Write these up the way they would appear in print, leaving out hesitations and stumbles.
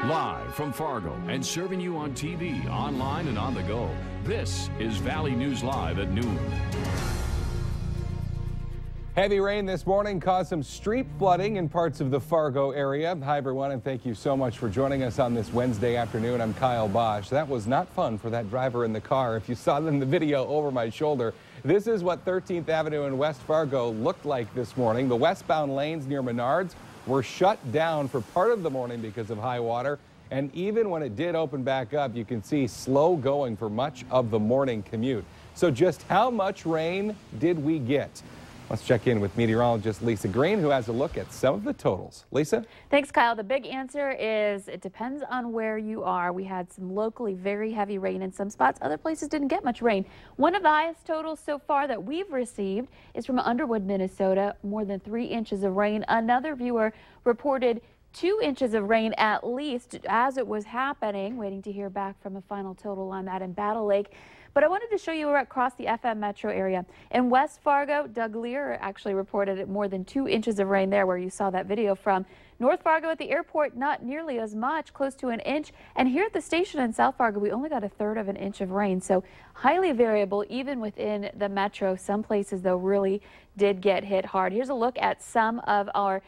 Live from Fargo and serving you on TV, online, and on the go. This is Valley News Live at noon. Heavy rain this morning caused some street flooding in parts of the Fargo area. Hi, everyone, and thank you so much for joining us on this Wednesday afternoon. I'm Kyle Bosch. That was not fun for that driver in the car. If you saw it in the video over my shoulder, this is what 13th Avenue in West Fargo looked like this morning. The westbound lanes near Menards were shut down for part of the morning because of high water. And even when it did open back up, you can see slow going for much of the morning commute. So just how much rain did we get? Let's check in with meteorologist Lisa Green, who has a look at some of the totals. Lisa? Thanks, Kyle. The big answer is it depends on where you are. We had some locally very heavy rain in some spots. Other places didn't get much rain. One of the highest totals so far that we've received is from Underwood, Minnesota, more than 3 inches of rain. Another viewer reported 2 inches of rain at least as it was happening. Waiting to hear back from a final total on that in Battle Lake. But I wanted to show you across the FM metro area. In West Fargo, Doug Lear actually reported more than 2 inches of rain there where you saw that video from. North Fargo at the airport, not nearly as much, close to an inch. And here at the station in South Fargo, we only got 1/3 of an inch of rain. So highly variable even within the metro. Some places, though, really did get hit hard. Here's a look at some of our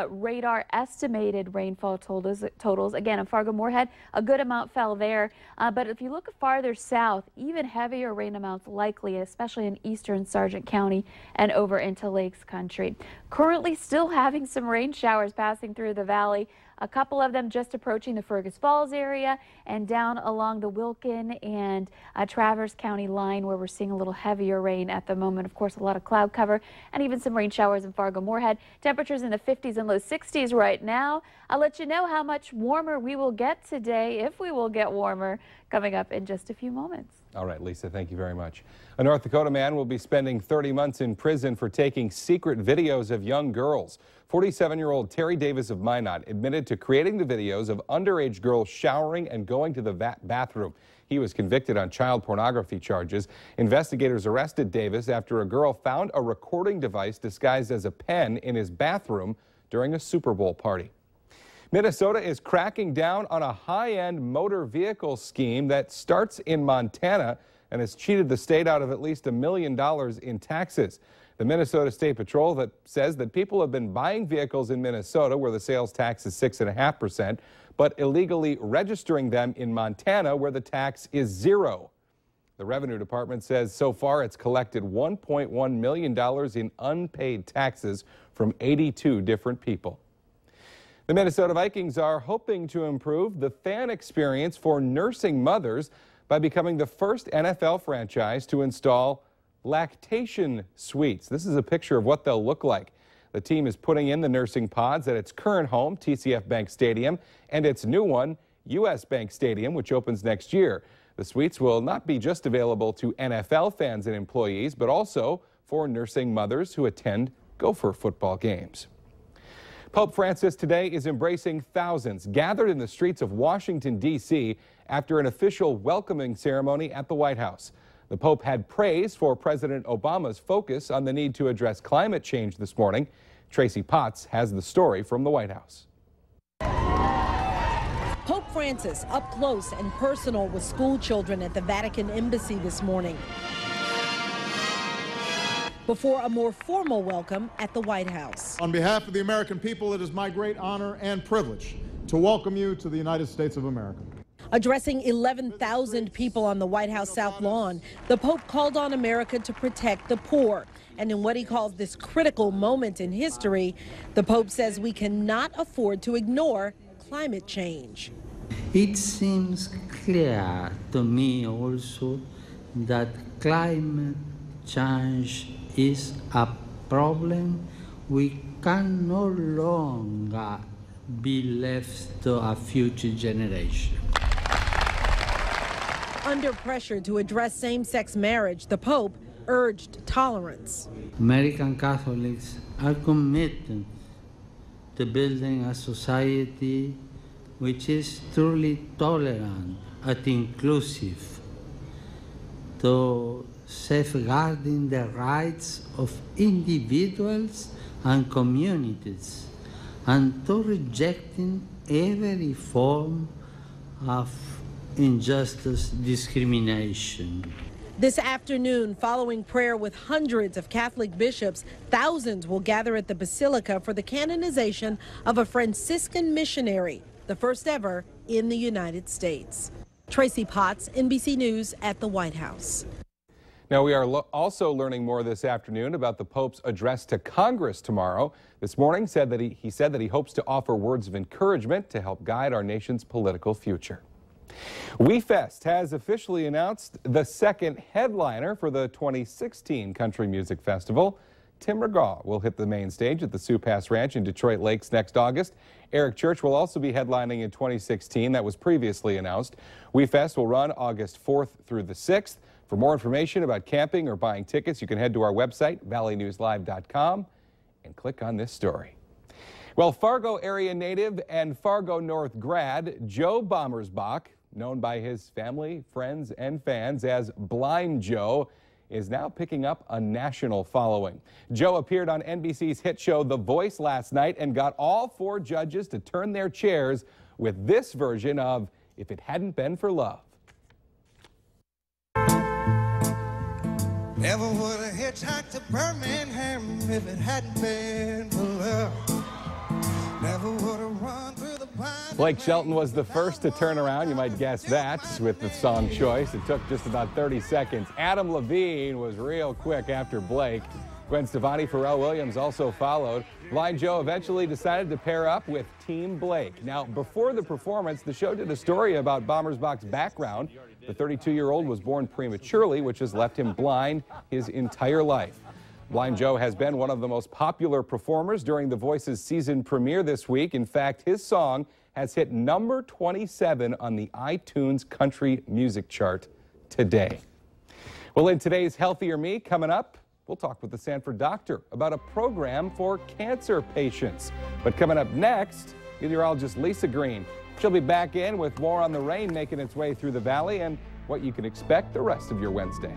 radar estimated rainfall totals. Again, in Fargo-Moorhead, a good amount fell there. But if you look farther south, even heavier rain amounts likely, especially in eastern Sargent County and over into Lakes Country. Currently still having some rain showers passing through the valley. A couple of them just approaching the Fergus Falls area and down along the Wilkin and Traverse County line where we're seeing a little heavier rain at the moment. Of course, a lot of cloud cover and even some rain showers in Fargo-Moorhead. Temperatures in the 50s and low 60s right now. I'll let you know how much warmer we will get today, if we will get warmer, coming up in just a few moments. All right, Lisa, thank you very much. A North Dakota man will be spending 30 months in prison for taking secret videos of young girls. 47-year-old Terry Davis of Minot admitted to creating the videos of underage girls showering and going to the bathroom. He was convicted on child pornography charges. Investigators arrested Davis after a girl found a recording device disguised as a pen in his bathroom during a Super Bowl party. Minnesota is cracking down on a high-end motor vehicle scheme that starts in Montana and has cheated the state out of at least $1 million in taxes. The Minnesota State Patrol that says that people have been buying vehicles in Minnesota where the sales tax is 6.5%, but illegally registering them in Montana where the tax is 0. The Revenue Department says so far it's collected $1.1 million in unpaid taxes from 82 different people. The Minnesota Vikings are hoping to improve the fan experience for nursing mothers by becoming the first NFL franchise to install lactation suites. This is a picture of what they'll look like. The team is putting in the nursing pods at its current home, TCF Bank Stadium, and its new one, US Bank Stadium, which opens next year. The suites will not be just available to NFL fans and employees, but also for nursing mothers who attend Gopher football games. Pope Francis today is embracing thousands gathered in the streets of Washington, D.C. after an official welcoming ceremony at the White House. The Pope had praise for President Obama's focus on the need to address climate change this morning. Tracy Potts has the story from the White House. Pope Francis up close and personal with school children at the Vatican Embassy this morning, before a more formal welcome at the White House. On behalf of the American people, it is my great honor and privilege to welcome you to the United States of America. Addressing 11,000 people on the White House South Lawn, the Pope called on America to protect the poor. And in what he calls this critical moment in history, the Pope says we cannot afford to ignore climate change. It seems clear to me also that climate change is a problem we can no longer be left to a future generation. Under pressure to address same-sex marriage, the Pope urged tolerance. American Catholics are committed to building a society which is truly tolerant and inclusive, to safeguarding the rights of individuals and communities, and to rejecting every form of injustice, discrimination. This afternoon, following prayer with hundreds of Catholic bishops, thousands will gather at the Basilica for the canonization of a Franciscan missionary, the first ever in the United States. Tracy Potts, NBC News at the White House. Now, we are also learning more this afternoon about the Pope's address to Congress tomorrow. This morning he said that he hopes to offer words of encouragement to help guide our nation's political future. WeFest has officially announced the second headliner for the 2016 Country Music Festival. Tim Regaw will hit the main stage at the Sioux Pass Ranch in Detroit Lakes next August. Eric Church will also be headlining in 2016. That was previously announced. WeFest will run August 4th through the 6th. For more information about camping or buying tickets, you can head to our website, valleynewslive.com, and click on this story. Well, Fargo area native and Fargo North grad Joe Bommersbach, known by his family, friends, and fans as Blind Joe, is now picking up a national following. Joe appeared on NBC's hit show The Voice last night and got all 4 judges to turn their chairs with this version of If It Hadn't Been for Love. Never would have hitchhiked to Birmingham if it hadn't been for love. Never would have run through the pine. Blake Shelton was the first to turn around, you might guess that, with the song choice. It took just about 30 seconds. Adam Levine was real quick after Blake. Gwen Stefani, Pharrell Williams also followed. Blind Joe eventually decided to pair up with Team Blake. Now, before the performance, the show did a story about Bommersbach's background. The 32-year-old was born prematurely, which has left him blind his entire life. Blind Joe has been one of the most popular performers during The Voice's season premiere this week. In fact, his song has hit number 27 on the iTunes country music chart today. Well, in today's Healthier Me, coming up, we'll talk with the Sanford doctor about a program for cancer patients. But coming up next, meteorologist Lisa Green. She'll be back in with more on the rain making its way through the valley and what you can expect the rest of your Wednesday.